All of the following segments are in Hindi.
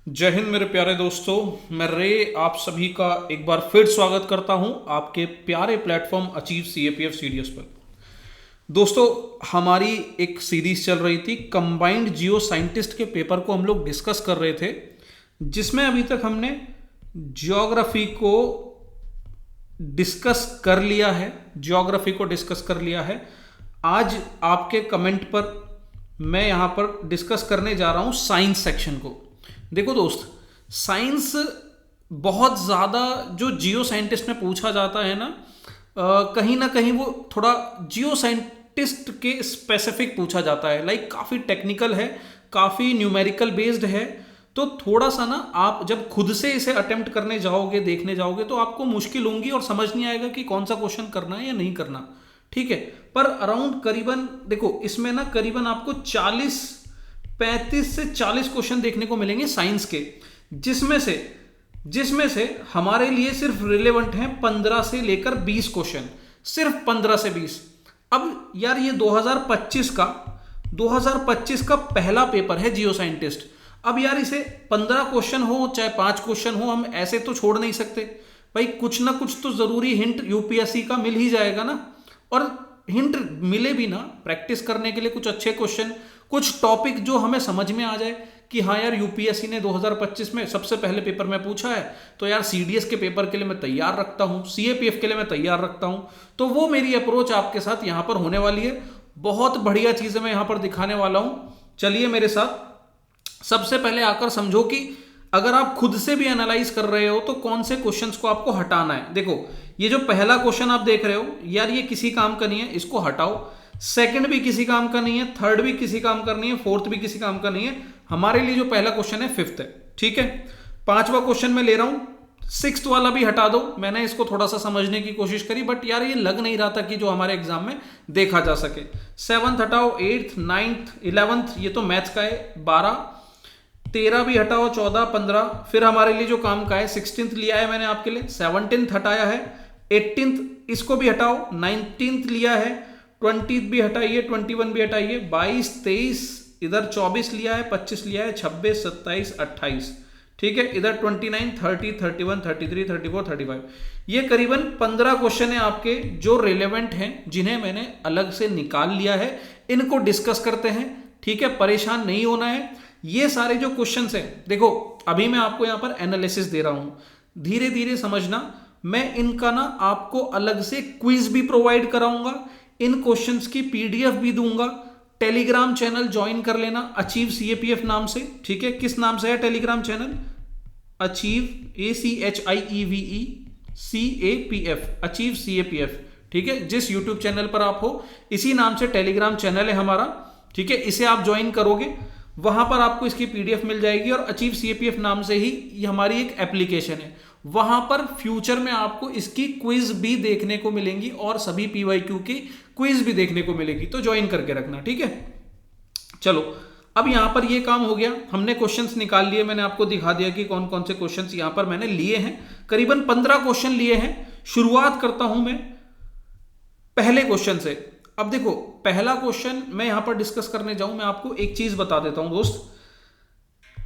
जय हिंद मेरे प्यारे दोस्तों। मैं रे आप सभी का एक बार फिर स्वागत करता हूं आपके प्यारे प्लेटफॉर्म अचीव सीएपीएफ सीडीएस पर। दोस्तों, हमारी एक सीरीज चल रही थी, कंबाइंड जियो साइंटिस्ट के पेपर को हम लोग डिस्कस कर रहे थे, जिसमें अभी तक हमने ज्योग्राफी को डिस्कस कर लिया है। आज आपके कमेंट पर मैं यहां पर डिस्कस करने जा रहा हूं साइंस सेक्शन को। देखो दोस्त, साइंस बहुत ज़्यादा जो जियो साइंटिस्ट में पूछा जाता है ना, कहीं ना कहीं वो थोड़ा जियो साइंटिस्ट के स्पेसिफिक पूछा जाता है। लाइक काफ़ी टेक्निकल है, काफ़ी न्यूमेरिकल बेस्ड है। तो थोड़ा सा ना आप जब खुद से इसे अटेम्प्ट करने जाओगे, देखने जाओगे, तो आपको मुश्किल होंगी और समझ नहीं आएगा कि कौन सा क्वेश्चन करना है या नहीं करना। ठीक है, पर अराउंड करीबन देखो, इसमें ना करीबन आपको 35 से 40 क्वेश्चन देखने को मिलेंगे साइंस के, जिसमें से हमारे लिए सिर्फ रिलेवेंट हैं 15 से लेकर 20 क्वेश्चन, सिर्फ 15 से 20। अब यार ये 2025 का पहला पेपर है जियो साइंटिस्ट। अब यार इसे 15 क्वेश्चन हो चाहे 5 क्वेश्चन हो, हम ऐसे तो छोड़ नहीं सकते भाई। कुछ ना कुछ तो जरूरी हिंट यूपीएससी का मिल ही जाएगा ना। और हिंट मिले भी ना, प्रैक्टिस करने के लिए कुछ अच्छे क्वेश्चन, कुछ टॉपिक जो हमें समझ में आ जाए कि हाँ यार यूपीएससी ने 2025 में सबसे पहले पेपर में पूछा है, तो यार सीडीएस के पेपर के लिए मैं तैयार रखता हूँ, सीएपीएफ के लिए मैं तैयार रखता हूँ। तो वो मेरी अप्रोच आपके साथ यहाँ पर होने वाली है। बहुत बढ़िया चीज़ें मैं यहाँ पर दिखाने वाला हूँ। चलिए मेरे साथ। सबसे पहले आकर समझो कि अगर आप खुद से भी एनालाइज कर रहे हो तो कौन से क्वेश्चंस को आपको हटाना है। देखो, ये जो पहला क्वेश्चन आप देख रहे हो यार, ये किसी काम का नहीं है, इसको हटाओ। सेकंड भी किसी काम का नहीं है, थर्ड भी किसी काम का नहीं है, फोर्थ भी किसी काम का नहीं है। हमारे लिए जो पहला क्वेश्चन है फिफ्थ है। ठीक है, पांचवा क्वेश्चन मैं ले रहा हूं, सिक्स्थ वाला भी हटा दो। मैंने इसको थोड़ा सा समझने की कोशिश करी, बट यार ये लग नहीं रहा था कि जो हमारे एग्जाम में देखा जा सके। सेवंथ हटाओ, एट्थ, नाइन्थ, 11th, ये तो मैथ्स का है, 12, 13 भी हटाओ, 14, 15। फिर हमारे लिए जो काम का है 16th लिया है मैंने आपके लिए, 17th हटाया है, 18th इसको भी हटाओ, 19th लिया है, 20th भी हटाइए, 21 भी हटाइए, 22, 23, इधर 24 लिया है, 25 लिया है, 26, 27, 28। ठीक है, इधर 29, 30, 31, 33, 34, 35। ये करीबन 15 क्वेश्चन है आपके जो रिलेवेंट हैं, जिन्हें मैंने अलग से निकाल लिया है। इनको डिस्कस करते हैं। ठीक है, परेशान नहीं होना है। ये सारे जो क्वेश्चंस हैं, देखो अभी मैं आपको यहां पर एनालिसिस दे रहा हूं, धीरे धीरे समझना। मैं इनका ना आपको अलग से क्विज भी प्रोवाइड कराऊंगा, इन क्वेश्चंस की पीडीएफ भी दूंगा। टेलीग्राम चैनल ज्वाइन कर लेना अचीव सीएपीएफ नाम से। ठीक है, किस नाम से है Telegram channel? Achieve, ACHIEVE CAPF, achieve CAPF. ठीक है, जिस यूट्यूब चैनल पर आप हो इसी नाम से टेलीग्राम चैनल है हमारा। ठीक है, इसे आप ज्वाइन करोगे, वहां पर आपको इसकी पीडीएफ मिल जाएगी। और अचीव सीएपीएफ नाम से ही ये हमारी एक एप्लीकेशन है, वहां पर फ्यूचर में आपको इसकी क्विज भी देखने को मिलेंगी और सभी पीवाईक्यू की क्विज भी देखने को मिलेगी। तो ज्वाइन करके रखना। ठीक है, चलो अब यहां पर ये काम हो गया, हमने क्वेश्चंस निकाल लिए, मैंने आपको दिखा दिया कि कौन कौन से क्वेश्चंस यहां पर मैंने लिए हैं। करीबन 15 क्वेश्चन लिए हैं। शुरुआत करता हूं मैं पहले क्वेश्चन से। अब देखो, पहला क्वेश्चन मैं यहां पर डिस्कस करने जाऊं, मैं आपको एक चीज बता देता हूं दोस्त।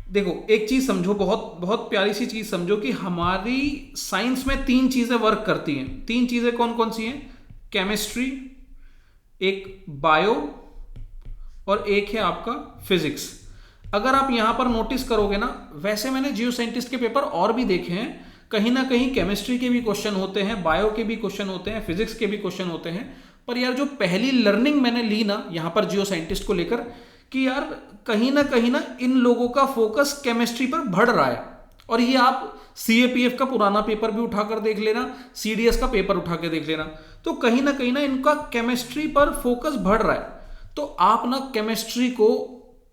देखो एक चीज समझो, बहुत बहुत प्यारी सी चीज समझो कि हमारी साइंस में 3 चीजें वर्क करती हैं। 3 चीजें कौन कौन सी हैं? केमिस्ट्री, एक बायो, और एक है आपका फिजिक्स। अगर आप यहां पर नोटिस करोगे ना, वैसे मैंने जियो साइंटिस्ट के पेपर और भी देखे हैं, कहीं ना कहीं केमिस्ट्री के भी क्वेश्चन होते हैं, बायो के भी क्वेश्चन होते हैं, फिजिक्स के भी क्वेश्चन होते हैं। पर यार जो पहली लर्निंग मैंने ली ना यहां पर जियो साइंटिस्ट को लेकर, कि यार कहीं ना इन लोगों का फोकस केमिस्ट्री पर बढ़ रहा है। और ये आप सीएपीएफ का पुराना पेपर भी उठाकर देख लेना, सीडीएस का पेपर उठा के देख लेना, तो कहीं ना इनका केमिस्ट्री पर फोकस बढ़ रहा है। तो आप ना केमिस्ट्री को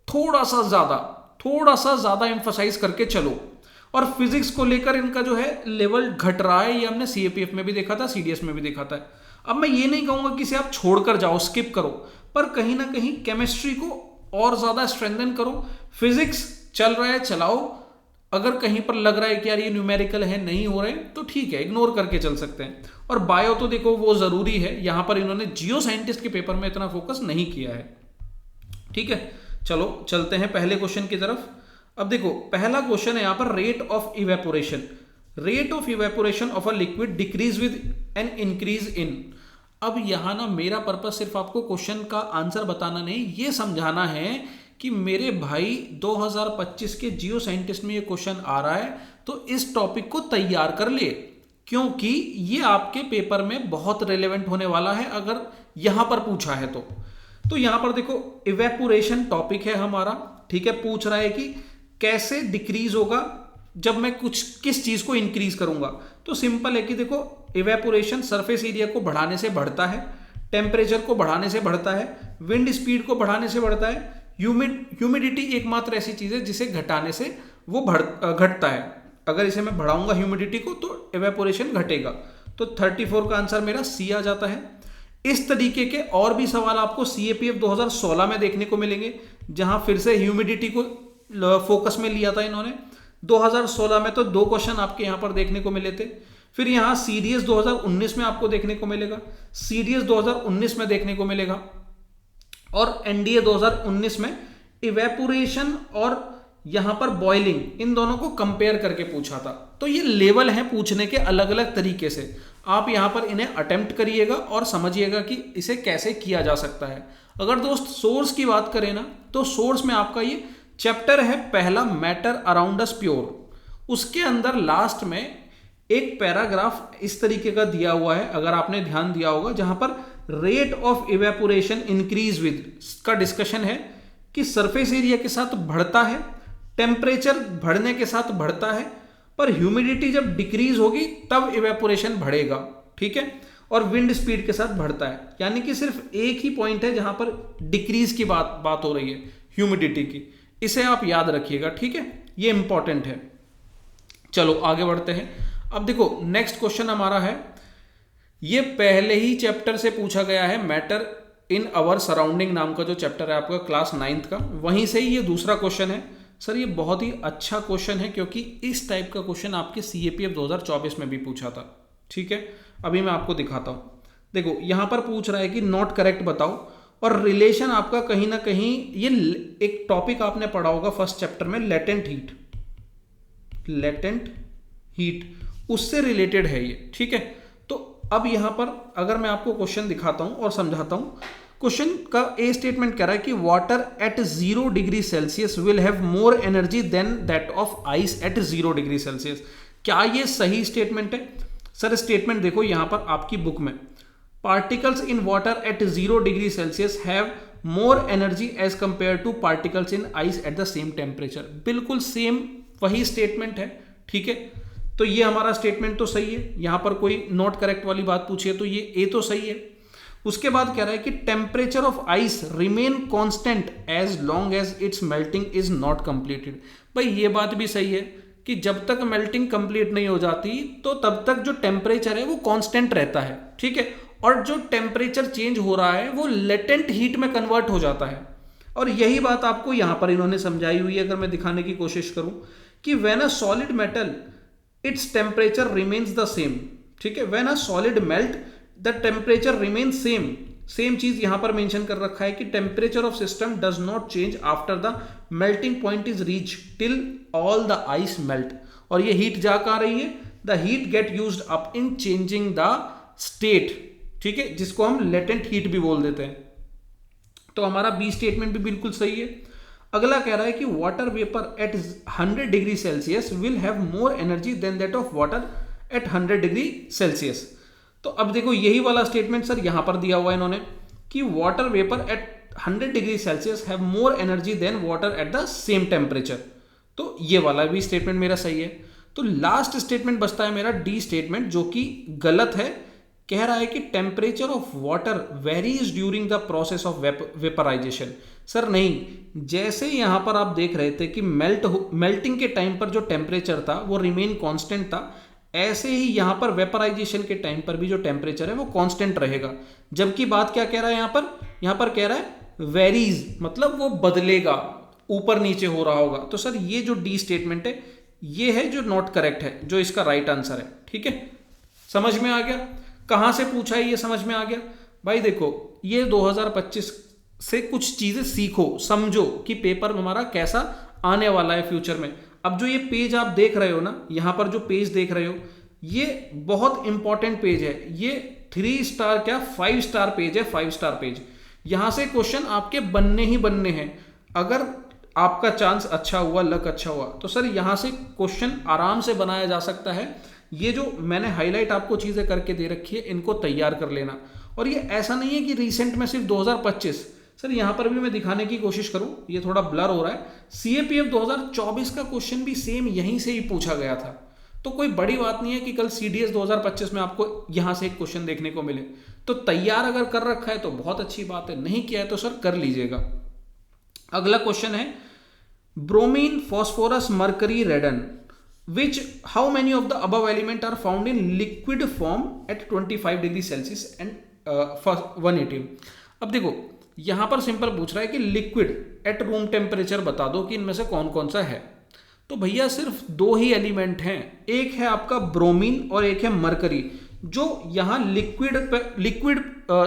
थोड़ा सा ज्यादा एम्फसाइज करके चलो। और फिजिक्स को लेकर इनका जो है लेवल घट रहा है, ये हमने सीएपीएफ में भी देखा था, सीडीएस में भी देखा था। अब मैं ये नहीं कहूंगा कि इसे आप छोड़कर जाओ, स्किप करो, पर कहीं ना कहीं केमिस्ट्री को और ज्यादा स्ट्रेंथन करो। फिजिक्स चल रहा है, चलाओ। अगर कहीं पर लग रहा है कि यार ये न्यूमेरिकल है, नहीं हो रहे, तो ठीक है, इग्नोर करके चल सकते हैं। और बायो तो देखो वो जरूरी है, यहां पर इन्होंने जियो साइंटिस्ट के पेपर में इतना फोकस नहीं किया है। ठीक है, चलो चलते हैं पहले क्वेश्चन की तरफ। अब देखो पहला क्वेश्चन है यहां पर, rate of evaporation. Rate of evaporation of a liquid decrease with an increase in. अब यहां ना मेरा पर्पस सिर्फ आपको क्वेश्चन का आंसर बताना नहीं, ये समझाना है कि मेरे भाई 2025 के जियो साइंटिस्ट में ये क्वेश्चन आ रहा है, तो इस टॉपिक को तैयार कर ले, क्योंकि ये आपके पेपर में बहुत रेलेवेंट होने वाला है अगर यहां पर पूछा है तो यहां पर देखो इवेपोरेशन टॉपिक है हमारा, ठीक है। पूछ रहा है कि कैसे डिक्रीज होगा जब मैं किस चीज को इंक्रीज करूंगा। तो सिंपल है कि देखो इवेपोरेशन सरफेस एरिया को बढ़ाने से बढ़ता है, टेम्परेचर को बढ़ाने से बढ़ता है, विंड स्पीड को बढ़ाने से बढ़ता है, ह्यूमिडिटी एकमात्र ऐसी चीज है जिसे घटाने से वो घटता है। अगर इसे मैं बढ़ाऊंगा ह्यूमिडिटी को तो इवेपोरेशन घटेगा। तो 34 का आंसर मेरा सी आ जाता है। इस तरीके के और भी सवाल आपको CAPF 2016 में देखने को मिलेंगे, जहां फिर से ह्यूमिडिटी को फोकस में लिया था इन्होंने। 2016 में तो 2 क्वेश्चन आपके यहां पर देखने को मिले थे। फिर यहां CDS 2019 में आपको देखने को मिलेगा, CDS 2019 में देखने को मिलेगा, और NDA 2019 में इवेपोरेशन और यहां पर बॉइलिंग, इन दोनों को कंपेयर करके पूछा था। तो ये लेवल है पूछने के अलग अलग तरीके से, आप यहां पर इन्हें अटेम्प्ट करिएगा और समझिएगा कि इसे कैसे किया जा सकता है। अगर दोस्त सोर्स की बात करें ना, तो सोर्स में आपका ये चैप्टर है पहला, मैटर अराउंड अस प्योर। उसके अंदर लास्ट में एक पैराग्राफ इस तरीके का दिया हुआ है, अगर आपने ध्यान दिया होगा, जहां पर rate of evaporation increase with का डिस्कशन है कि सरफेस एरिया के साथ बढ़ता है, टेम्परेचर बढ़ने के साथ बढ़ता है, पर ह्यूमिडिटी जब डिक्रीज होगी तब इवेपोरेशन बढ़ेगा, ठीक है, और विंड स्पीड के साथ बढ़ता है। यानी कि सिर्फ एक ही पॉइंट है जहां पर डिक्रीज की बात हो रही है, ह्यूमिडिटी की। इसे आप याद रखिएगा, ठीक है, ये इंपॉर्टेंट है। चलो आगे बढ़ते हैं। अब देखो नेक्स्ट क्वेश्चन हमारा है, ये पहले ही चैप्टर से पूछा गया है, मैटर इन अवर सराउंडिंग नाम का जो चैप्टर है आपका क्लास 9th का, वहीं से ही ये दूसरा क्वेश्चन है। सर ये बहुत ही अच्छा क्वेश्चन है, क्योंकि इस टाइप का क्वेश्चन आपके CAPF 2024 में भी पूछा था, ठीक है। अभी मैं आपको दिखाता हूं। देखो यहां पर पूछ रहा है कि नॉट करेक्ट बताओ, और रिलेशन आपका कहीं ना कहीं, ये एक टॉपिक आपने पढ़ा होगा फर्स्ट चैप्टर में, लेटेंट हीट, उससे रिलेटेड है ये, ठीक है। तो अब यहां पर अगर मैं आपको क्वेश्चन दिखाता हूं और समझाता हूं, क्वेश्चन का ए स्टेटमेंट कह रहा है कि water at 0 degree Celsius will have more energy than that of ice at 0 degree Celsius. क्या ये सही स्टेटमेंट है? सर स्टेटमेंट देखो यहां पर आपकी बुक में, particles in water at 0 degree Celsius have more energy as compare to particles in ice at the same temperature. बिल्कुल सेम वही स्टेटमेंट है, ठीक है। तो ये हमारा स्टेटमेंट तो सही है, यहां पर कोई नॉट करेक्ट वाली बात पूछी है तो ये ए तो सही है। उसके बाद कह रहा है कि temperature of ice remain constant as long as it's melting is not completed. भाई ये बात भी सही है कि जब तक मेल्टिंग कंप्लीट नहीं हो जाती तो तब तक जो टेम्परेचर है वो कांस्टेंट रहता है, ठीक है, और जो टेम्परेचर चेंज हो रहा है वो लेटेंट हीट में कन्वर्ट हो जाता है। और यही बात आपको यहां पर इन्होंने समझाई हुई है, अगर मैं दिखाने की कोशिश करूं कि when a solid metal its temperature remains the same, ठीक है, when a solid melt the temperature remain same चीज यहां पर मेंशन कर रखा है कि temperature of system does not change after the melting point is reach till all the ice melt. और ये हीट जा कहां रही है? The heat get used up in changing the state, ठीक है, जिसको हम लेटेंट हीट भी बोल देते हैं। तो हमारा बी स्टेटमेंट भी बिल्कुल सही है। अगला कह रहा है कि water vapour at 100 degree Celsius will have more energy than that of water at 100 degree Celsius. तो अब देखो यही वाला स्टेटमेंट सर यहां पर दिया हुआ है इन्होंने कि water vapour at 100 degree Celsius have more energy than water at the same temperature. तो ये वाला भी स्टेटमेंट मेरा सही है। तो लास्ट स्टेटमेंट बचता है मेरा डी स्टेटमेंट, जो कि गलत है। कह रहा है कि temperature of water varies during the process of vaporisation. Sir नहीं, जैसे यहां पर आप देख रहे थे कि मेल्टिंग के टाइम पर जो टेम्परेचर था वो रिमेन कांस्टेंट था, ऐसे ही यहां पर वेपराइजेशन के टाइम पर भी जो टेम्परेचर है वो कांस्टेंट रहेगा। जबकि बात क्या कह रहा है यहां पर कह रहा है वेरीज, मतलब वो बदलेगा, ऊपर नीचे हो रहा होगा। तो सर ये जो डी स्टेटमेंट है ये है जो नॉट करेक्ट है, जो इसका राइट आंसर है, ठीक है। समझ में आ गया कहां से पूछा है, ये समझ में आ गया। भाई देखो ये 2025 से कुछ चीजें सीखो, समझो कि पेपर हमारा कैसा आने वाला है फ्यूचर में। अब जो ये पेज आप देख रहे हो ना, यहां पर जो पेज देख रहे हो, ये बहुत इंपॉर्टेंट पेज है। ये 3 स्टार क्या 5 स्टार पेज है, 5 स्टार पेज। यहां से क्वेश्चन आपके बनने ही बनने हैं। अगर आपका चांस अच्छा हुआ, लक अच्छा हुआ, तो सर यहां से क्वेश्चन आराम से बनाया जा सकता है। ये जो मैंने हाईलाइट आपको चीजें करके दे रखी है, इनको तैयार कर लेना। और ये ऐसा नहीं है कि रिसेंट में सिर्फ 2025, सर यहां पर भी मैं दिखाने की कोशिश करूं, ये थोड़ा ब्लर हो रहा है। सीएपीएफ 2024 का क्वेश्चन भी सेम यहीं से ही पूछा गया था। तो कोई बड़ी बात नहीं है कि कल सीडीएस 2025 में आपको यहां से एक क्वेश्चन देखने को मिले। तो तैयार अगर कर रखा है तो बहुत अच्छी बात है, नहीं किया है तो सर कर लीजिएगा। अगला क्वेश्चन है bromine, phosphorus, mercury, रेडन, which how many of the above element are found in liquid form at 25 degree Celsius and 180। अब देखो यहां पर सिंपल पूछ रहा है कि लिक्विड एट रूम टेम्परेचर बता दो कि इनमें से कौन कौन सा है। तो भैया सिर्फ 2 ही एलिमेंट हैं, एक है आपका ब्रोमीन और एक है मरकरी, जो यहां लिक्विड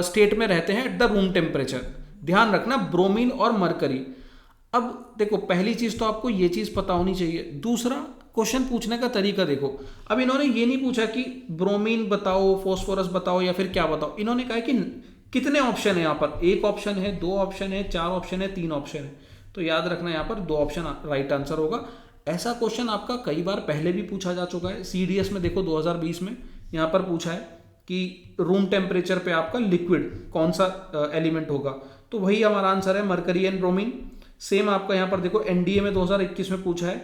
स्टेट में रहते हैं एट द रूम टेम्परेचर। ध्यान रखना, ब्रोमीन और मरकरी। अब देखो पहली चीज तो आपको ये चीज पता होनी चाहिए। दूसरा, क्वेश्चन पूछने का तरीका देखो। अब इन्होंने ये नहीं पूछा कि ब्रोमीन बताओ, फास्फोरस बताओ या फिर क्या बताओ। इन्होंने कहा कि कितने ऑप्शन है। यहाँ पर 1 ऑप्शन है, 2 ऑप्शन है, 4 ऑप्शन है, 3 ऑप्शन है। तो याद रखना यहाँ पर 2 ऑप्शन राइट आंसर होगा। ऐसा क्वेश्चन आपका कई बार पहले भी पूछा जा चुका है। सीडीएस में देखो 2020 में यहाँ पर पूछा है कि रूम टेम्परेचर पे आपका लिक्विड कौन सा एलिमेंट होगा। तो वही हमारा आंसर है, मरकरी एंड ब्रोमीन। सेम आपका यहाँ पर देखो एनडीए में 2021 में पूछा है,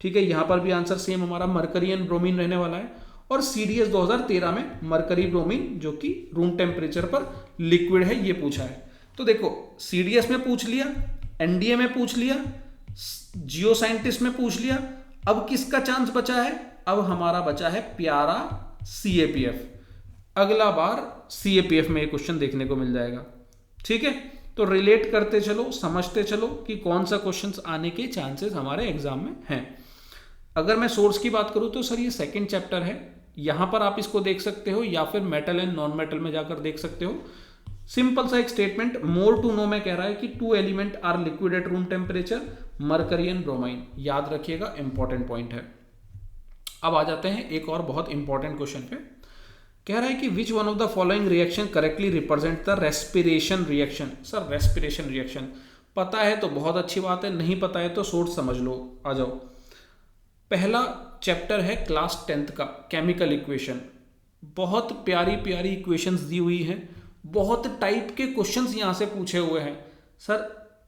ठीक है। यहाँ पर भी आंसर सेम हमारा मरकरी एंड ब्रोमीन रहने वाला है। और सीडीएस 2013 में मरकरी ब्रोमीन, जो कि रूम टेम्परेचर पर लिक्विड है, ये पूछा है। तो देखो सीडीएस में पूछ लिया, एनडीए में पूछ लिया, जियो साइंटिस्ट में पूछ लिया। अब किसका चांस बचा है? अब हमारा बचा है प्यारा सीएपीएफ। अगला बार सीएपीएफ में ये क्वेश्चन देखने को मिल जाएगा, ठीक है। तो रिलेट करते चलो, समझते चलो कि कौन सा क्वेश्चंस आने के चांसेस हमारे एग्जाम में हैं। अगर मैं सोर्स की बात करूं तो सर ये 2nd चैप्टर है, यहां पर आप इसको देख सकते हो, या फिर मेटल एंड नॉन मेटल में जाकर देख सकते हो। सिंपल सा एक स्टेटमेंट, मोर टू नो में कह रहा है कि 2 element are liquid at room temperature, mercury and bromine. याद रखिएगा, इंपॉर्टेंट पॉइंट है। अब आ जाते हैं एक और बहुत इंपॉर्टेंट क्वेश्चन पे। कह रहा है कि which one of the following reaction correctly represent the respiration reaction. Sir respiration reaction पता है तो बहुत अच्छी बात है, नहीं पता है तो सोर्स समझ लो। आ जाओ, पहला चैप्टर है क्लास 10th का केमिकल इक्वेशन। बहुत प्यारी प्यारी इक्वेशंस दी हुई हैं, बहुत टाइप के क्वेश्चंस यहां से पूछे हुए हैं। सर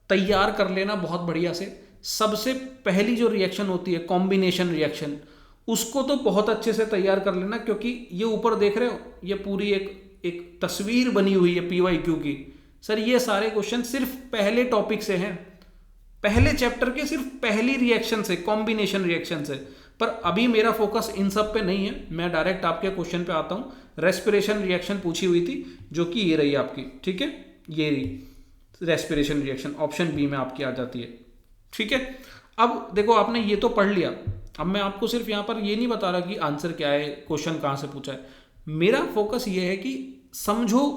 तैयार कर लेना बहुत बढ़िया से। सबसे पहली जो रिएक्शन होती है कॉम्बिनेशन रिएक्शन, उसको तो बहुत अच्छे से तैयार कर लेना, क्योंकि ये ऊपर देख रहे हो, ये पूरी एक तस्वीर बनी हुई है पीवाईक्यू की। सर ये सारे क्वेश्चन सिर्फ पहले टॉपिक से हैं, पहले चैप्टर के सिर्फ पहली रिएक्शन से, कॉम्बिनेशन रिएक्शन से। पर अभी मेरा फोकस इन सब पे नहीं है, मैं डायरेक्ट आपके क्वेश्चन पे आता हूं। रेस्पिरेशन रिएक्शन पूछी हुई थी, जो कि ये रही आपकी, ठीक है। ये रही रेस्पिरेशन रिएक्शन, ऑप्शन बी में आपकी आ जाती है, ठीक है। अब देखो आपने ये तो पढ़ लिया, अब मैं आपको सिर्फ यहाँ पर ये नहीं बता रहा कि आंसर क्या है, क्वेश्चन कहाँ से पूछा है। मेरा फोकस ये है कि समझो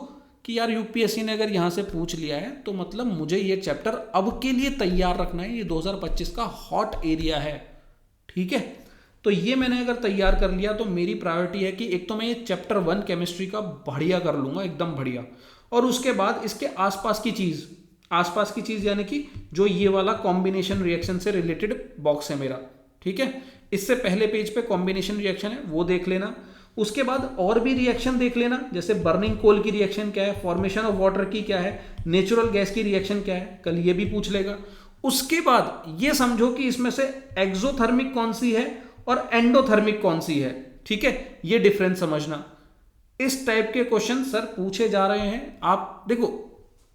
कि यार यूपीएससी ने अगर यहाँ से पूछ लिया है तो मतलब मुझे ये चैप्टर अब के लिए तैयार रखना है। ये 2025 का हॉट एरिया है, ठीक है। तो ये मैंने अगर तैयार कर लिया तो मेरी प्रायोरिटी है कि एक तो मैं ये चैप्टर 1 केमिस्ट्री का बढ़िया कर लूंगा, एकदम बढ़िया। और उसके बाद इसके आसपास की चीज यानी कि जो ये वाला कॉम्बिनेशन रिएक्शन से रिलेटेड बॉक्स है मेरा, ठीक है। इससे पहले पेज पे कॉम्बिनेशन रिएक्शन है, वो देख लेना। उसके बाद और भी रिएक्शन देख लेना, जैसे बर्निंग कोल की रिएक्शन क्या है, फॉर्मेशन ऑफ वाटर की क्या है, नेचुरल गैस की रिएक्शन क्या है, कल ये भी पूछ लेगा। उसके बाद ये समझो कि इसमें से एक्सोथर्मिक कौन सी है और एंडोथर्मिक कौन सी है, ठीक है। ये डिफरेंस समझना। इस टाइप के क्वेश्चन सर पूछे जा रहे हैं। आप देखो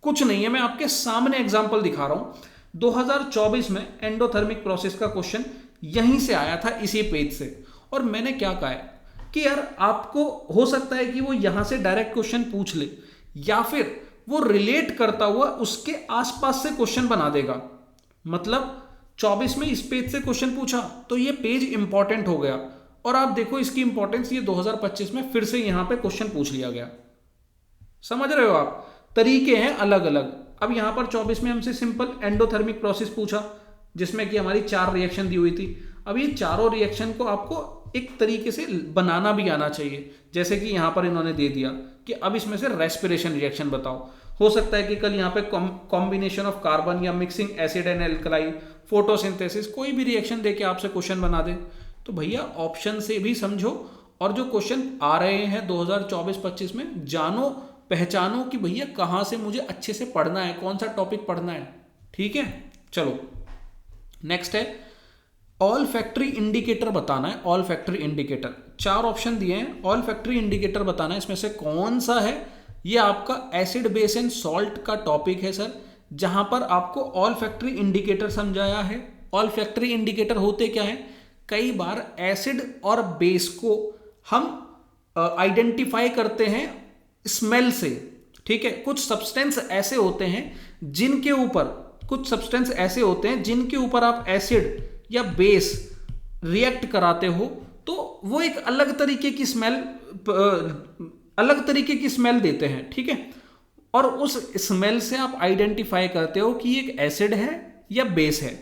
कुछ नहीं है, मैं आपके सामने एग्जांपल दिखा रहा हूं। 2024 में एंडोथर्मिक प्रोसेस का क्वेश्चन यहीं से आया था, इसी पेज से। और मैंने क्या कहा है कि यार आपको हो सकता है कि वो यहां से डायरेक्ट क्वेश्चन पूछ ले, या फिर वो रिलेट करता हुआ उसके आसपास से क्वेश्चन बना देगा। मतलब 24 में इस पेज से क्वेश्चन पूछा तो ये पेज इंपॉर्टेंट हो गया, और आप देखो इसकी इंपॉर्टेंस, ये 2025 में फिर से यहां पे क्वेश्चन पूछ लिया गया। समझ रहे हो आप, तरीके हैं अलग अलग। अब यहां पर 24 में हमसे सिंपल एंडोथर्मिक प्रोसेस पूछा, जिसमें कि हमारी 4 रिएक्शन दी हुई थी। अब ये चारों रिएक्शन को आपको एक तरीके से बनाना भी आना चाहिए, जैसे कि यहाँ पर इन्होंने दे दिया कि अब इसमें से रेस्पिरेशन रिएक्शन बताओ। हो सकता है कि कल यहाँ पे कॉम्बिनेशन ऑफ कार्बन या mixing acid and alkali, photosynthesis, कोई भी रिएक्शन देके आपसे क्वेश्चन बना दे। तो भैया ऑप्शन से भी समझो, और जो क्वेश्चन आ रहे हैं 2024-25 में जानो पहचानो कि भैया कहाँ से मुझे अच्छे से पढ़ना है, कौन सा टॉपिक पढ़ना है। ठीक है, चलो नेक्स्ट है ऑल फैक्ट्री इंडिकेटर बताना है। ऑल फैक्ट्री इंडिकेटर 4 ऑप्शन दिए हैं, ऑल फैक्ट्री इंडिकेटर बताना है, इसमें से कौन सा है। ये आपका एसिड बेस एंड सॉल्ट का टॉपिक है सर, जहां पर आपको ऑल फैक्ट्री इंडिकेटर समझाया है। ऑल फैक्ट्री इंडिकेटर होते क्या है, कई बार एसिड और बेस को हम आइडेंटिफाई करते हैं स्मेल से। ठीक है, कुछ सब्सटेंस ऐसे होते हैं जिनके ऊपर आप एसिड या बेस रिएक्ट कराते हो तो वो एक अलग तरीके की स्मेल देते हैं। ठीक है, और उस स्मेल से आप आइडेंटिफाई करते हो कि एक एसिड है या बेस है।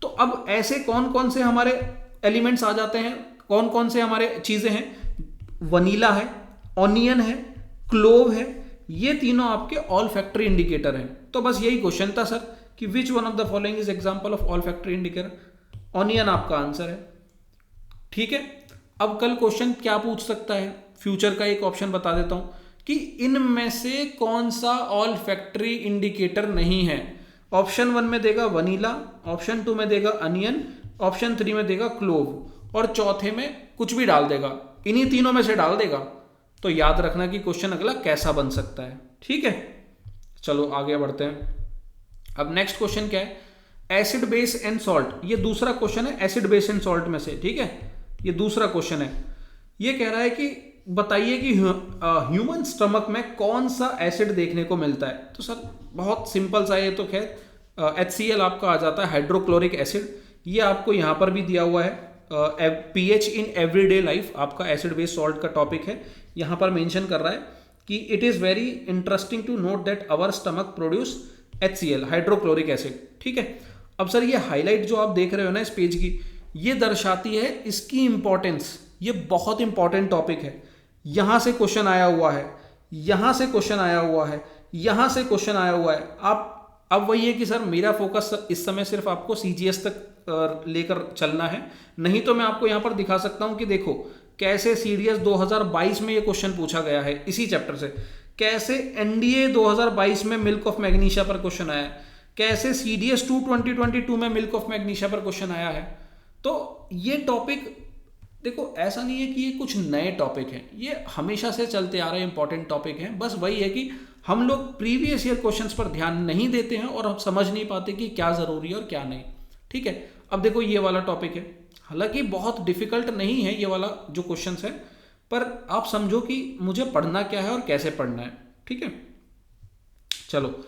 तो अब ऐसे कौन कौन से हमारे एलिमेंट्स आ जाते हैं, कौन कौन से हमारे चीजें हैं, वनीला है, ऑनियन है, क्लोव है, ये तीनों आपके ऑल फैक्ट्री इंडिकेटर हैं। तो बस यही क्वेश्चन था सर कि which one of the following is example of all factory indicator. Onion आपका आंसर है। ठीक है, अब कल क्वेश्चन क्या पूछ सकता है, फ्यूचर का एक ऑप्शन बता देता हूं कि इनमें से कौन सा ऑल फैक्ट्री इंडिकेटर नहीं है। ऑप्शन 1 में देगा वनीला, ऑप्शन 2 में देगा अनियन, ऑप्शन 3 में देगा क्लोव, और चौथे में कुछ भी डाल देगा, इन्हीं तीनों में से डाल देगा। तो याद रखना कि क्वेश्चन अगला कैसा बन सकता है। ठीक है, चलो आगे बढ़ते हैं। अब नेक्स्ट क्वेश्चन क्या है, एसिड बेस एंड सॉल्ट। ये दूसरा क्वेश्चन है एसिड बेस एंड सॉल्ट में से। ठीक है, ये दूसरा क्वेश्चन है। ये कह रहा है कि बताइए कि ह्यूमन स्टमक में कौन सा एसिड देखने को मिलता है। तो सर बहुत सिंपल सा, ये तो खैर HCl आपका आ जाता है, हाइड्रोक्लोरिक एसिड। ये आपको यहां पर भी दिया हुआ है, pH इन एवरीडे लाइफ आपका एसिड बेस सॉल्ट का टॉपिक है। यहां पर मेंशन कर रहा है कि it is very interesting to note that our stomach produce HCl, hydrochloric acid. ठीक है, अब सर ये हाईलाइट जो आप देख रहे हो ना इस पेज की, ये दर्शाती है इसकी इंपॉर्टेंस। ये बहुत इंपॉर्टेंट टॉपिक है, यहां से क्वेश्चन आया हुआ है, यहां से क्वेश्चन आया हुआ है, यहां से क्वेश्चन आया हुआ है। आप अब वही है कि सर मेरा फोकस इस समय सिर्फ आपको CGS तक लेकर चलना है, नहीं तो मैं आपको यहां पर दिखा सकता हूं कि देखो कैसे CDS 2022 में ये क्वेश्चन पूछा गया है इसी चैप्टर से, कैसे NDA 2022 में मिल्क ऑफ मैग्नीशिया पर क्वेश्चन आया है, कैसे CDS 2 2022 में मिल्क ऑफ मैग्नीशिया पर क्वेश्चन आया है। तो ये टॉपिक देखो ऐसा नहीं है कि ये कुछ नए टॉपिक हैं, ये हमेशा से चलते आ रहे इंपॉर्टेंट टॉपिक हैं। बस वही है कि हम लोग प्रीवियस ईयर क्वेश्चंस पर ध्यान नहीं देते हैं और हम समझ नहीं पाते कि क्या जरूरी है और क्या नहीं। ठीक है, अब देखो ये वाला टॉपिक है, हालांकि बहुत डिफिकल्ट नहीं है ये वाला जो क्वेश्चन है, पर आप समझो कि मुझे पढ़ना क्या है और कैसे पढ़ना है। ठीक है, चलो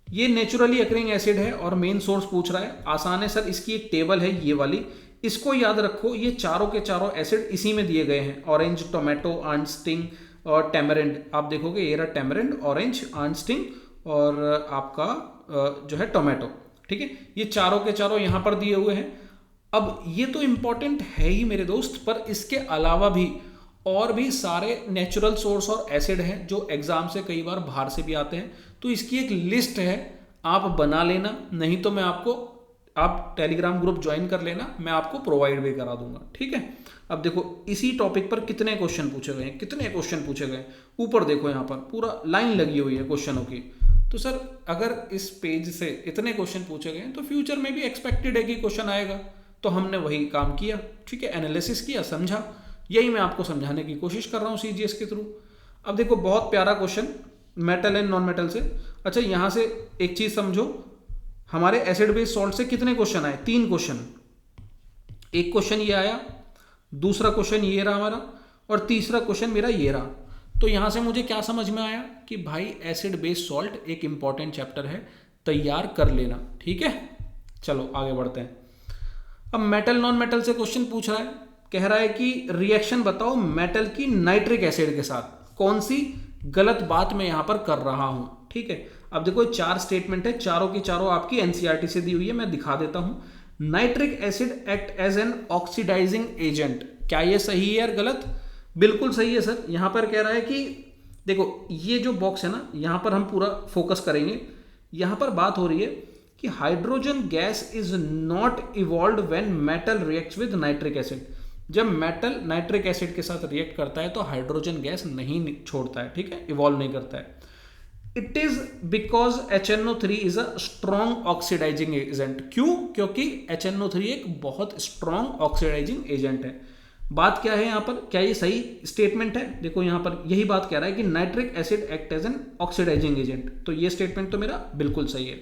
ये नेचुरली अकरिंग एसिड है और मेन सोर्स पूछ रहा है, आसान है सर। इसकी एक टेबल है ये वाली, इसको याद रखो। ये चारों के चारों एसिड इसी में दिए गए हैं, ऑरेंज, टोमेटो, आंस्टिंग और टेमरिंड। आप देखोगे ये रहा टेमरिंड, ऑरेंज, आंस्टिंग और आपका जो है टोमेटो। ठीक है, ये चारों के चारों यहां पर दिए हुए हैं। अब ये तो इंपॉर्टेंट है ही मेरे दोस्त, पर इसके अलावा भी और भी सारे नेचुरल सोर्स और एसिड हैं जो एग्जाम से कई बार बाहर से भी आते हैं। तो इसकी एक लिस्ट है, आप बना लेना, नहीं तो मैं आपको, आप टेलीग्राम ग्रुप ज्वाइन कर लेना, मैं आपको प्रोवाइड भी करा दूंगा। ठीक है, अब देखो इसी टॉपिक पर कितने क्वेश्चन पूछे गए हैं, कितने क्वेश्चन पूछे गए। ऊपर देखो यहाँ पर पूरा लाइन लगी हुई है क्वेश्चनों की। तो सर अगर इस पेज से इतने क्वेश्चन पूछे गए तो फ्यूचर में भी एक्सपेक्टेड है कि क्वेश्चन आएगा। तो हमने वही काम किया। ठीक है, एनालिसिस किया, समझा, यही मैं आपको समझाने की कोशिश कर रहा हूँ CGS के थ्रू। अब देखो बहुत प्यारा question metal and non metal से। अच्छा यहाँ से एक चीज समझो, हमारे एसिड बेस सॉल्ट से कितने क्वेश्चन आए, 3 क्वेश्चन। एक क्वेश्चन ये आया, दूसरा क्वेश्चन ये रहा हमारा, और तीसरा क्वेश्चन मेरा ये रहा। तो यहां से मुझे क्या समझ में आया कि भाई एसिड बेस सॉल्ट एक इंपॉर्टेंट चैप्टर है, तैयार कर लेना। ठीक है, चलो आगे बढ़ते हैं। अब मेटल नॉन मेटल से क्वेश्चन पूछ रहा है, कह रहा है कि रिएक्शन बताओ मेटल की नाइट्रिक एसिड के साथ। कौन सी गलत बात मैं यहां पर कर रहा हूं। ठीक है, अब देखो 4 स्टेटमेंट है, चारों की चारों आपकी NCERT से दी हुई है, मैं दिखा देता हूं। Nitric acid act as an oxidising agent, क्या ये सही है यार गलत? बिल्कुल सही है सर। यहां पर कह रहा है कि देखो ये जो बॉक्स है ना, यहां पर हम पूरा फोकस करेंगे। यहां पर बात हो रही है कि hydrogen gas is not evolve when metal reacts with nitric acid. जब मेटल नाइट्रिक एसिड के साथ रिएक्ट करता है तो हाइड्रोजन गैस नहीं छोड़ता है, ठीक है, इवॉल्व नहीं करता है। It is because HNO3 is a strong oxidising agent. क्यों? क्योंकि HNO3 एक बहुत स्ट्रॉन्ग ऑक्सीडाइजिंग एजेंट है। बात क्या है यहां पर, क्या ये सही स्टेटमेंट है? देखो यहां पर यही बात कह रहा है कि nitric acid act as an oxidising agent, तो ये स्टेटमेंट तो मेरा बिल्कुल सही है।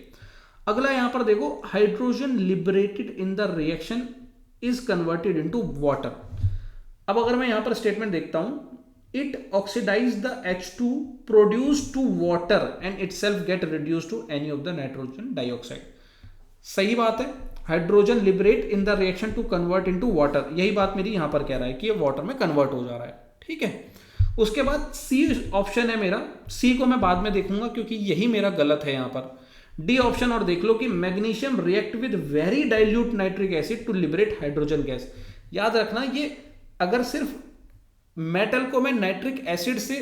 अगला यहां पर देखो, hydrogen liberated in the reaction is converted into water. अब अगर मैं यहां पर स्टेटमेंट देखता हूं, it oxidise the H2 produce to water and itself get reduce to any of the nitrogen dioxide. सही बात है, hydrogen liberate in the reaction to convert into water, यही बात मेरी यहां पर कह रहा है कि ये वाटर में कन्वर्ट हो जा रहा है, ठीक है। उसके बाद सी ऑप्शन है मेरा, सी को मैं बाद में देखूंगा क्योंकि यही मेरा गलत है यहां पर। डी ऑप्शन और देख लो कि magnesium react with very dilute nitric acid to liberate hydrogen gas. याद रखना, ये अगर सिर्फ मेटल को मैं नाइट्रिक एसिड से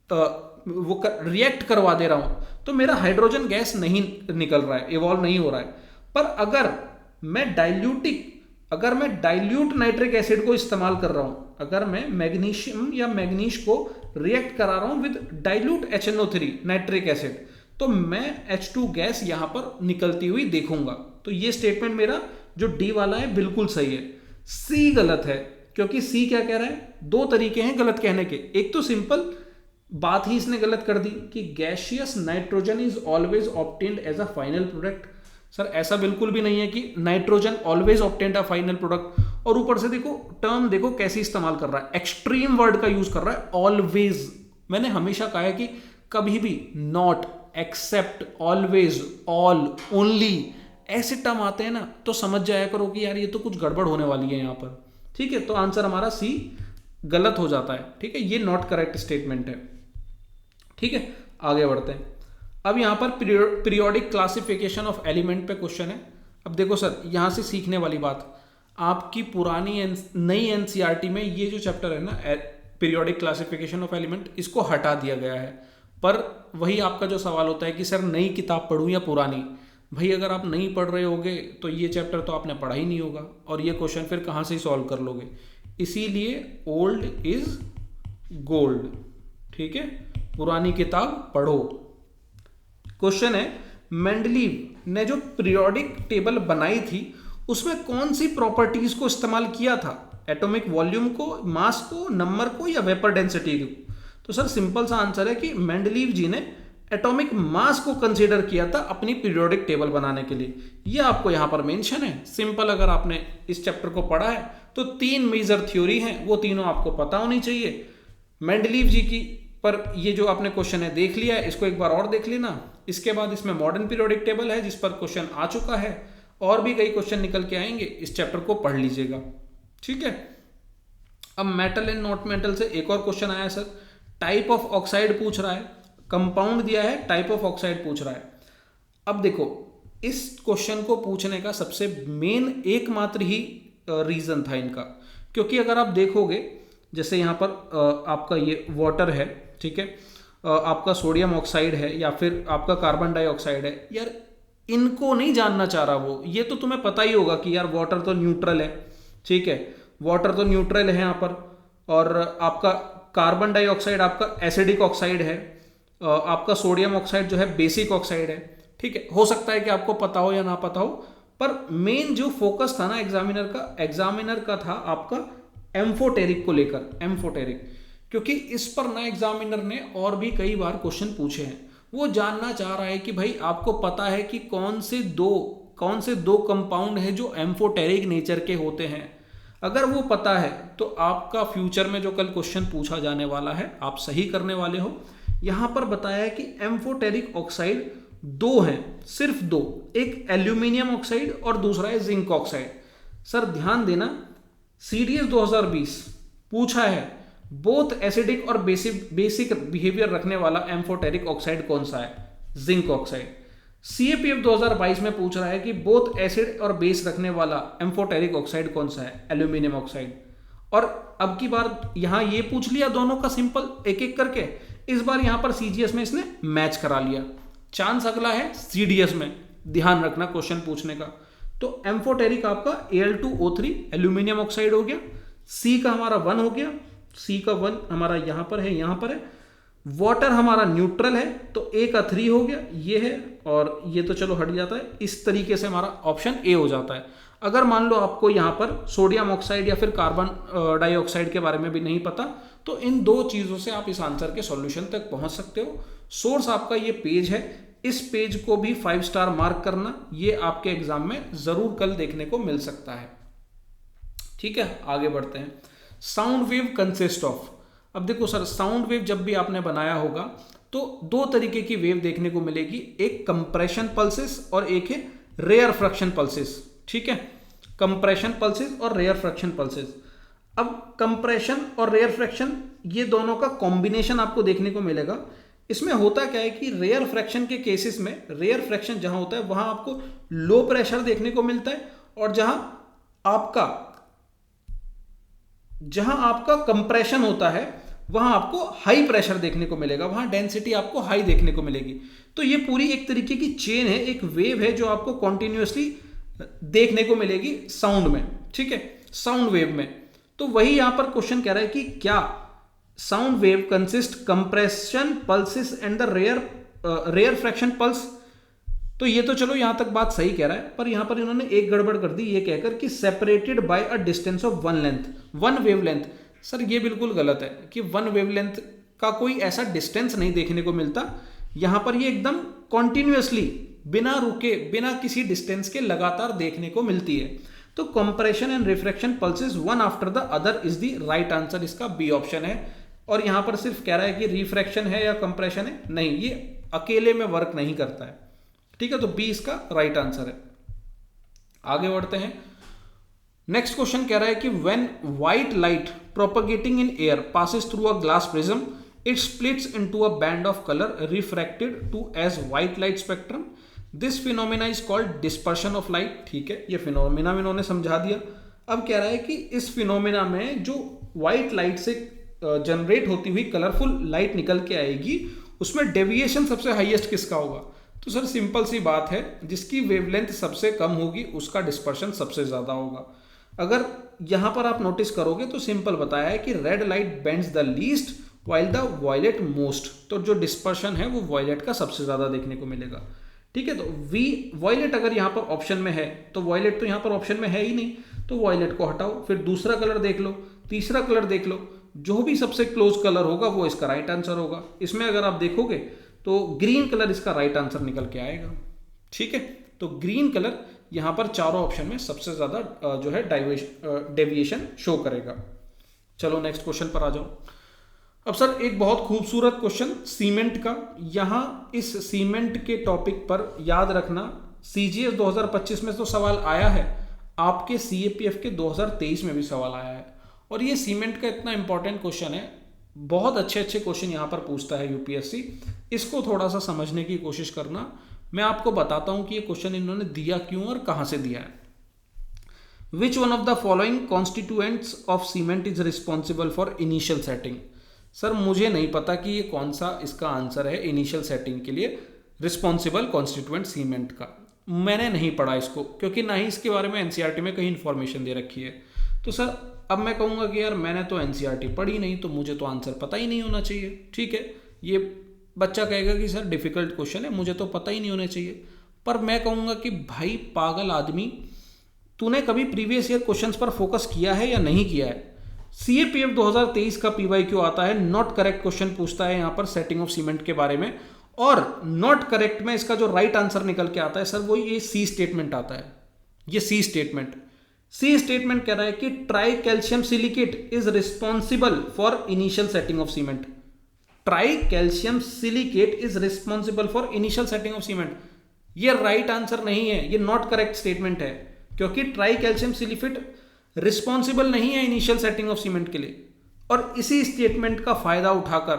वो रिएक्ट करवा दे रहा हूं तो मेरा हाइड्रोजन गैस नहीं निकल रहा है, इवॉल्व नहीं हो रहा है। पर अगर मैं डाइल्यूट नाइट्रिक एसिड को इस्तेमाल कर रहा हूं, अगर मैं मैग्नीशियम या मैग्नीश को रिएक्ट करा रहा हूं with dilute HNO3 nitric acid, तो मैं H2 गैस यहां पर निकलती हुई देखूंगा। तो ये स्टेटमेंट मेरा जो डी वाला है बिल्कुल सही है। सी गलत है, क्योंकि सी क्या कह रहा है, दो तरीके हैं गलत कहने के। एक तो सिंपल बात ही इसने गलत कर दी कि gaseous nitrogen is always obtained as a final product. Sir ऐसा बिल्कुल भी नहीं है कि nitrogen always obtained a final product. और ऊपर से देखो टर्म देखो कैसे इस्तेमाल कर रहा है, एक्सट्रीम वर्ड का यूज कर रहा है, ऑलवेज। मैंने हमेशा कहा है कि कभी भी not, except, always, all, only ऐसे टर्म आते हैं ना तो समझ जाया करो कि यार ये तो कुछ गड़बड़ होने वाली है यहां पर, ठीक है। तो आंसर हमारा सी गलत हो जाता है, ठीक है, ये नॉट करेक्ट स्टेटमेंट है, ठीक है। आगे बढ़ते हैं। अब यहां पर पीरियोडिक क्लासिफिकेशन ऑफ एलिमेंट पे क्वेश्चन है। अब देखो सर, यहां से सीखने वाली बात, आपकी पुरानी नई एनसीईआरटी में ये जो चैप्टर है ना पीरियोडिक क्लासिफिकेशन ऑफ एलिमेंट, इसको हटा दिया गया है। पर वही आपका जो सवाल होता है कि सर नई किताब पढ़ूं या पुरानी, भाई अगर आप नहीं पढ़ रहे होगे तो ये चैप्टर तो आपने पढ़ा ही नहीं होगा और ये क्वेश्चन फिर कहाँ से सॉल्व कर लोगे। इसीलिए ओल्ड इज गोल्ड, ठीक है, पुरानी किताब पढ़ो। क्वेश्चन है, मेंडलीव ने जो पीरियोडिक टेबल बनाई थी उसमें कौन सी प्रॉपर्टीज को इस्तेमाल किया था? एटॉमिक वॉल्यूम को, मास को, नंबर को या वेपर डेंसिटी को? तो सर सिंपल सा आंसर है कि मेंडलीव जी ने एटॉमिक मास को कंसीडर किया था अपनी पीरियोडिक टेबल बनाने के लिए। ये आपको यहां पर मेंशन है। सिंपल, अगर आपने इस चैप्टर को पढ़ा है तो 3 मेजर थ्योरी हैं, वो तीनों आपको पता होनी चाहिए मेंडलीव जी की। पर ये जो आपने क्वेश्चन है देख लिया है, इसको एक बार और देख लेना। इसके बाद इसमें मॉडर्न पीरियोडिक टेबल है जिस पर क्वेश्चन आ चुका है, और भी कई क्वेश्चन निकल के आएंगे, इस चैप्टर को पढ़ लीजिएगा, ठीक है। अब मेटल एंड नॉट मेटल से एक और क्वेश्चन आया सर, टाइप ऑफ ऑक्साइड पूछ रहा है, कंपाउंड दिया है, टाइप ऑफ ऑक्साइड पूछ रहा है। अब देखो इस क्वेश्चन को पूछने का सबसे मेन एकमात्र ही रीजन था इनका, क्योंकि अगर आप देखोगे जैसे यहाँ पर आपका ये वाटर है, ठीक है, आपका सोडियम ऑक्साइड है या फिर आपका कार्बन डाइऑक्साइड है, यार इनको नहीं जानना चाह रहा वो। ये तो तुम्हें पता ही होगा कि यार वाटर तो न्यूट्रल है, ठीक है, वाटर तो न्यूट्रल है यहाँ पर, और आपका कार्बन डाइऑक्साइड आपका एसिडिक ऑक्साइड है, आपका सोडियम ऑक्साइड जो है बेसिक ऑक्साइड है, ठीक है। हो सकता है कि आपको पता हो या ना पता हो, पर मेन जो फोकस था ना एग्जामिनर का था आपका एम्फोटेरिक को लेकर, एम्फोटेरिक, क्योंकि इस पर ना एग्जामिनर ने और भी कई बार क्वेश्चन पूछे हैं। वो जानना चाह रहा है कि भाई आपको पता है कि कौन से दो कंपाउंड है जो एम्फोटेरिक नेचर के होते हैं। अगर वो पता है तो आपका फ्यूचर में जो कल क्वेश्चन पूछा जाने वाला है आप सही करने वाले हो। यहां पर बताया है कि एम्फोटेरिक ऑक्साइड 2 हैं, सिर्फ 2, एक एल्यूमिनियम ऑक्साइड और दूसरा है जिंक ऑक्साइड। सर ध्यान देना, सीडीएस 2020 पूछा है बोथ एसिडिक और बेसिक बिहेवियर रखने वाला एम्फोटेरिक ऑक्साइड कौन सा है? Zinc oxide. CAPF 2022 में पूछ रहा है कि बोथ एसिड और बेस रखने वाला एम्फोटेरिक ऑक्साइड कौन सा है, एल्यूमिनियम ऑक्साइड। और अब की बार यहां ये पूछ लिया दोनों का सिंपल एक एक करके, इस बार यहां पर CGS में इसने मैच करा लिया। चांस अगला है CDS में, ध्यान रखना क्वेश्चन पूछने का। तो एम्फोटेरिक आपका Al2O3 एल्यूमिनियम ऑक्साइड हो गया, C का हमारा 1 हो गया, C का 1 हमारा यहां पर है, यहां पर है। वाटर हमारा न्यूट्रल है तो A का 3 हो गया, ये है, और ये तो चलो हट जाता है। इस तरीके से हमारा ऑप्शन A हो जाता है। अगर मान लो आपको यहां पर सोडियम ऑक्साइड या फिर कार्बन डाइऑक्साइड के बारे में भी नहीं पता, तो इन दो चीजों से आप इस आंसर के सॉल्यूशन तक पहुंच सकते हो। सोर्स आपका ये पेज है, इस पेज को भी 5 स्टार मार्क करना, ये आपके एग्जाम में जरूर कल देखने को मिल सकता है। ठीक है, आगे बढ़ते हैं। साउंड वेव कंसिस्ट ऑफ, अब देखो सर, साउंड वेव जब भी आपने बनाया होगा तो दो तरीके की वेव देखने को मिलेगी, एक कंप्रेशन पल्सेस और एक है रेयर फ्रैक्शन पल्सेस। ठीक है, कंप्रेशन पल्सेस और रेयर फ्रैक्शन पल्सेस। अब कंप्रेशन और रेयर फ्रैक्शन ये दोनों का कॉम्बिनेशन आपको देखने को मिलेगा। इसमें होता क्या है कि रेयर फ्रैक्शन के केसेस में, रेयर फ्रैक्शन जहां होता है वहां आपको लो प्रेशर देखने को मिलता है, और जहां आपका कंप्रेशन होता है वहां आपको हाई प्रेशर देखने को मिलेगा, वहां डेंसिटी आपको हाई देखने को मिलेगी। तो ये पूरी एक तरीके की चेन है, एक वेव है जो आपको कॉन्टिन्यूसली देखने को मिलेगी साउंड में। ठीक है, साउंड वेव में। तो वही यहां पर क्वेश्चन कह रहा है कि क्या sound wave consist compression pulses and the rarefaction pulse. तो ये तो चलो यहां तक बात सही कह रहा है, पर यहां पर इन्होंने एक गड़बड़ कर दी ये कहकर कि separated by a distance of 1 length, 1 wavelength. Sir ये बिल्कुल गलत है कि 1 वेवलेंथ का कोई ऐसा डिस्टेंस नहीं देखने को मिलता। यहां पर ये एकदम कॉन्टिन्यूसली बिना रुके, बिना किसी डिस्टेंस के लगातार देखने को मिलती है। तो compression and refraction pulses one after the other is the right answer, इसका बी ऑप्शन है। और यहां पर सिर्फ कह रहा है कि रिफ्रैक्शन है या कंप्रेशन है, नहीं, ये अकेले में वर्क नहीं करता है। ठीक है, तो बी इसका राइट आंसर है। आगे बढ़ते हैं। नेक्स्ट क्वेश्चन कह रहा है कि when white light propagating in air passes through a glass prism it splits into a band of colour refracted to as white light spectrum, this phenomena is called dispersion of light. ठीक है, ये फिनोमिना इन्होंने समझा दिया। अब कह रहा है कि इस फिनोमिना में जो व्हाइट लाइट से जनरेट होती हुई कलरफुल लाइट निकल के आएगी, उसमें डेविएशन सबसे हाईएस्ट किसका होगा। तो सर सिंपल सी बात है, जिसकी वेवलेंथ सबसे कम होगी उसका डिस्पर्शन सबसे ज्यादा होगा। अगर यहां पर आप नोटिस करोगे तो सिंपल बताया है कि red light bends the least while the violet most, तो जो डिस्पर्शन है वो वॉयलेट का सबसे ज्यादा देखने को मिलेगा। ठीक है, तो वॉयलेट अगर यहां पर ऑप्शन में है तो वॉयलेट तो यहां पर ऑप्शन में है ही नहीं, तो वॉयलेट को हटाओ, फिर दूसरा कलर देख लो, तीसरा कलर देख लो, जो भी सबसे क्लोज कलर होगा वो इसका राइट आंसर होगा। इसमें अगर आप देखोगे तो ग्रीन कलर इसका राइट आंसर निकल के आएगा। ठीक है, तो ग्रीन कलर यहां पर चारों ऑप्शन में सबसे ज्यादा जो है डेविएशन शो करेगा। चलो नेक्स्ट क्वेश्चन पर आ जाओ। अब सर एक बहुत खूबसूरत क्वेश्चन सीमेंट का, यहां इस सीमेंट के टॉपिक पर याद रखना CGS 2025 में तो सवाल आया है, आपके CAPF के 2023 में भी सवाल आया है। और ये सीमेंट का इतना इंपॉर्टेंट क्वेश्चन है, बहुत अच्छे अच्छे क्वेश्चन यहां पर पूछता है यूपीएससी, इसको थोड़ा सा समझने की कोशिश करना। मैं आपको बताता हूं कि ये क्वेश्चन इन्होंने दिया क्यों और कहां से दिया है। Which one of the following constituents of cement is responsible for initial setting. Sir मुझे नहीं पता कि ये कौन सा इसका आंसर है इनिशियल सेटिंग के लिए रिस्पॉन्सिबल कॉन्स्टिट्यूएंट सीमेंट का। मैंने नहीं पढ़ा इसको, क्योंकि ना ही इसके बारे में एनसीईआरटी में कहीं इंफॉर्मेशन दे रखी है। तो सर अब मैं कहूँगा कि यार मैंने तो एनसीईआरटी पढ़ी नहीं, तो मुझे तो आंसर पता ही नहीं होना चाहिए। ठीक है, ये बच्चा कहेगा कि सर डिफिकल्ट क्वेश्चन है, मुझे तो पता ही नहीं होना चाहिए। पर मैं कहूँगा कि भाई पागल आदमी, तूने कभी प्रीवियस ईयर क्वेश्चंस पर फोकस किया है या नहीं किया है। CAPF 2023 का PYQ आता है, नॉट करेक्ट क्वेश्चन पूछता है यहाँ पर सेटिंग ऑफ सीमेंट के बारे में, और नॉट करेक्ट में इसका जो राइट आंसर निकल के आता है सर वो ये C स्टेटमेंट आता है। ये C स्टेटमेंट कह रहा है कि try calcium silicate is responsible for initial setting of cement. Try calcium silicate is responsible for initial setting of cement, ये राइट आंसर नहीं है, ये नॉट करेक्ट स्टेटमेंट है, क्योंकि ट्राई कैल्शियम सिलिकेट रिस्पॉन्सिबल नहीं है इनिशियल सेटिंग ऑफ सीमेंट के लिए। और इसी स्टेटमेंट का फायदा उठाकर,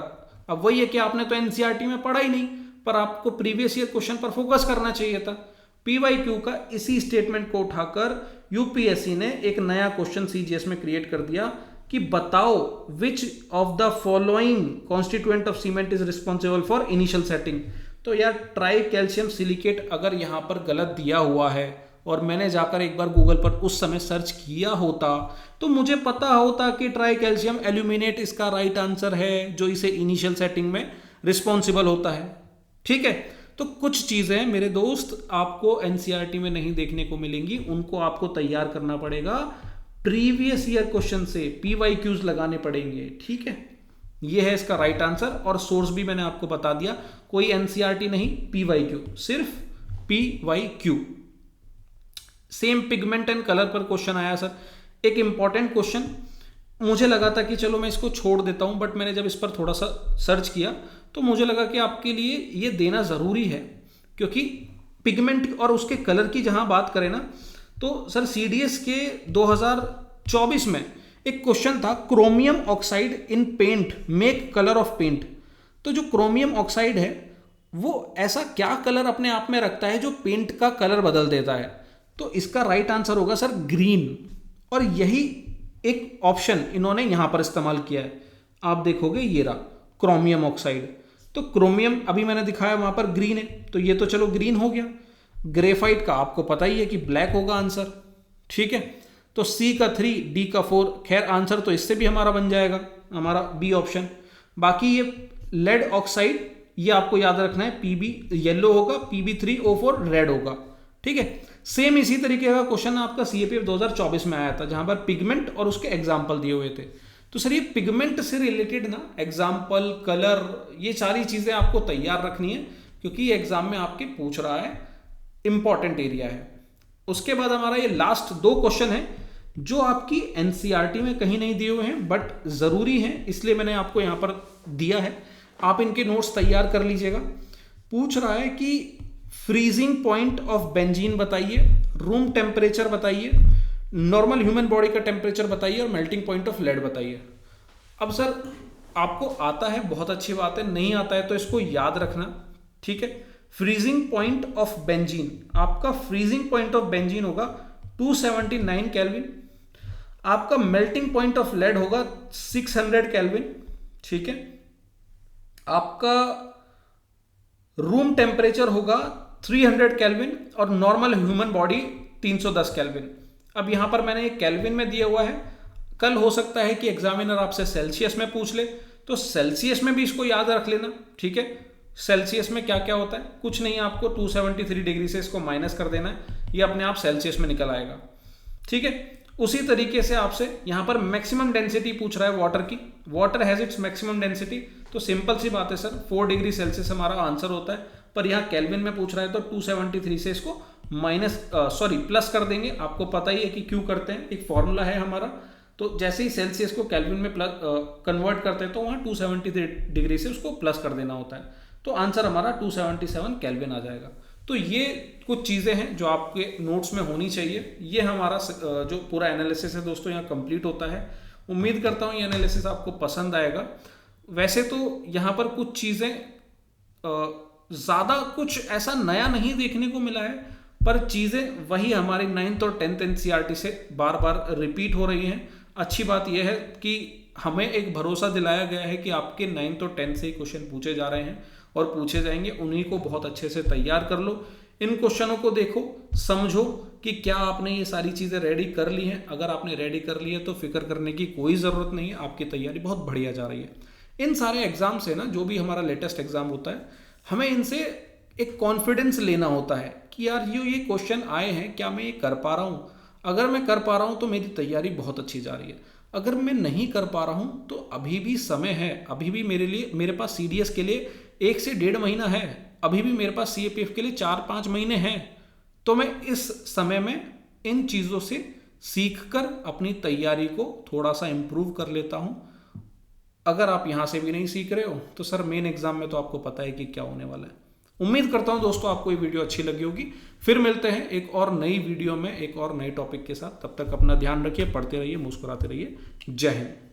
अब वही है कि आपने तो एनसीईआरटी में पढ़ा ही नहीं, पर आपको प्रीवियस ईयर क्वेश्चन पर फोकस करना चाहिए था। पीवाईक्यू का इसी स्टेटमेंट को उठाकर यूपीएससी ने एक नया क्वेश्चन सीजीएस में क्रिएट कर दिया कि बताओ which of the following constituent of cement is responsible for initial setting. तो यार ट्राई कैल्शियम सिलिकेट अगर यहां पर गलत दिया हुआ है और मैंने जाकर एक बार गूगल पर उस समय सर्च किया होता तो मुझे पता होता कि ट्राई कैल्शियम एल्यूमिनेट इसका राइट आंसर है जो इसे इनिशियल सेटिंग में रिस्पॉन्सिबल होता है। ठीक है, तो कुछ चीजें मेरे दोस्त आपको एनसीईआरटी में नहीं देखने को मिलेंगी, उनको आपको तैयार करना पड़ेगा प्रीवियस ईयर क्वेश्चन से, पीवाईक्यूज लगाने पड़ेंगे। ठीक है, ये है इसका राइट आंसर और सोर्स भी मैंने आपको बता दिया, कोई एनसीईआरटी नहीं, पीवाईक्यू, सिर्फ PYQ. Same pigment and colour पर क्वेश्चन आया सर, एक इंपॉर्टेंट क्वेश्चन, मुझे लगा था कि चलो मैं इसको छोड़ देता हूं, बट मैंने जब इस पर थोड़ा सा सर्च किया तो मुझे लगा कि आपके लिए ये देना जरूरी है, क्योंकि पिगमेंट और उसके कलर की जहां बात करें ना, तो सर सीडीएस के 2024 में एक क्वेश्चन था, chromium oxide in paint make colour of paint. तो जो क्रोमियम ऑक्साइड है वो ऐसा क्या कलर अपने आप में रखता है जो पेंट का कलर बदल देता है? तो इसका राइट आंसर होगा सर ग्रीन, और यही एक ऑप्शन इन्होंने यहां पर इस्तेमाल किया है। आप देखोगे ये रहा क्रोमियम ऑक्साइड, तो क्रोमियम अभी मैंने दिखाया वहां पर ग्रीन है, तो ये तो चलो ग्रीन हो गया। ग्रेफाइट का आपको पता ही है कि ब्लैक होगा आंसर। ठीक है, तो सी का 3, डी का 4, खैर आंसर तो इससे भी हमारा बन जाएगा, हमारा बी ऑप्शन। बाकी ये लेड ऑक्साइड, ये आपको याद रखना है, पीबी येलो होगा, PB3O4 रेड होगा। ठीक है, सेम इसी तरीके का क्वेश्चन आपका सीएपीएफ 2024 में आया था, जहां पर पिगमेंट और उसके एग्जाम्पल दिए हुए थे। तो सर ये पिगमेंट से रिलेटेड ना एग्जाम्पल, कलर, ये सारी चीजें आपको तैयार रखनी है, क्योंकि ये एग्जाम में आपके पूछ रहा है, इंपॉर्टेंट एरिया है। उसके बाद हमारा ये लास्ट 2 क्वेश्चन है जो आपकी एनसीईआरटी में कहीं नहीं दिए हुए हैं बट जरूरी हैं, इसलिए मैंने आपको यहां पर दिया है। आप इनके नोट्स तैयार कर लीजिएगा। पूछ रहा है कि फ्रीजिंग पॉइंट ऑफ बेंजीन बताइए, रूम टेम्परेचर बताइए, नॉर्मल ह्यूमन बॉडी का टेम्परेचर बताइए और मेल्टिंग पॉइंट ऑफ लेड बताइए। अब सर आपको आता है, बहुत अच्छी बात है, नहीं आता है तो इसको याद रखना। ठीक है, फ्रीजिंग पॉइंट ऑफ बेंजीन, आपका फ्रीजिंग पॉइंट ऑफ बेंजीन होगा 279 केल्विन, आपका मेल्टिंग पॉइंट ऑफ लेड होगा 600 केल्विन। ठीक है, आपका रूम टेम्परेचर होगा 300 केल्विन और नॉर्मल ह्यूमन बॉडी 310 केल्विन। अब यहां पर मैंने एक केल्विन में दिया हुआ है, कल हो सकता है कि एग्जामिनर आपसे सेल्सियस में पूछ ले, तो सेल्सियस में भी इसको याद रख लेना। ठीक है, सेल्सियस में क्या क्या होता है, कुछ नहीं, आपको 273 डिग्री से इसको माइनस कर देना है, ये अपने आप सेल्सियस में निकल आएगा। ठीक है, उसी तरीके से आपसे यहां पर मैक्सिमम डेंसिटी पूछ रहा है वाटर की, water has its maximum density, तो सिंपल सी बात है सर 4 डिग्री सेल्सियस हमारा आंसर होता है, पर यहाँ केल्विन में पूछ रहा है तो 273 से इसको प्लस कर देंगे। आपको पता ही है कि क्यों करते हैं, एक फॉर्मूला है हमारा, तो जैसे ही सेल्सियस को केल्विन में कन्वर्ट करते हैं तो वहाँ 273 डिग्री से उसको प्लस कर देना होता है, तो आंसर हमारा 277 केल्विन आ जाएगा। तो ये कुछ चीज़ें हैं जो आपके नोट्स में होनी चाहिए। ये हमारा जो पूरा एनालिसिस है दोस्तों यहाँ कंप्लीट होता है। उम्मीद करता हूँ ये एनालिसिस आपको पसंद आएगा। वैसे तो यहाँ पर कुछ चीज़ें ज़्यादा कुछ ऐसा नया नहीं देखने को मिला है, पर चीज़ें वही हमारे 9th और 10th एनसीईआरटी से बार बार रिपीट हो रही हैं। अच्छी बात यह है कि हमें एक भरोसा दिलाया गया है कि आपके 9th और 10th से ही क्वेश्चन पूछे जा रहे हैं और पूछे जाएंगे, उन्हीं को बहुत अच्छे से तैयार कर लो। इन क्वेश्चनों को देखो, समझो कि क्या आपने ये सारी चीज़ें रेडी कर ली हैं। अगर आपने रेडी कर ली है तो फिक्र करने की कोई ज़रूरत नहीं है, आपकी तैयारी बहुत बढ़िया जा रही है। इन सारे एग्जाम से ना, जो भी हमारा लेटेस्ट एग्जाम होता है, हमें इनसे एक कॉन्फिडेंस लेना होता है कि यार ये क्वेश्चन आए हैं, क्या मैं ये कर पा रहा हूँ? अगर मैं कर पा रहा हूँ तो मेरी तैयारी बहुत अच्छी जा रही है। अगर मैं नहीं कर पा रहा हूँ तो अभी भी समय है, अभी भी मेरे पास सीडीएस के लिए 1 से 1.5 महीना है, अभी भी मेरे पास सीएपीएफ के लिए 4-5 महीने हैं। तो मैं इस समय में इन चीज़ों से सीखकर अपनी तैयारी को थोड़ा सा इम्प्रूव कर लेता हूँ। अगर आप यहाँ से भी नहीं सीख रहे हो तो सर मेन एग्जाम में तो आपको पता है कि क्या होने वाला है। उम्मीद करता हूँ दोस्तों आपको ये वीडियो अच्छी लगी होगी। फिर मिलते हैं एक और नई वीडियो में एक और नए टॉपिक के साथ। तब तक अपना ध्यान रखिए, पढ़ते रहिए, मुस्कुराते रहिए। जय हिंद।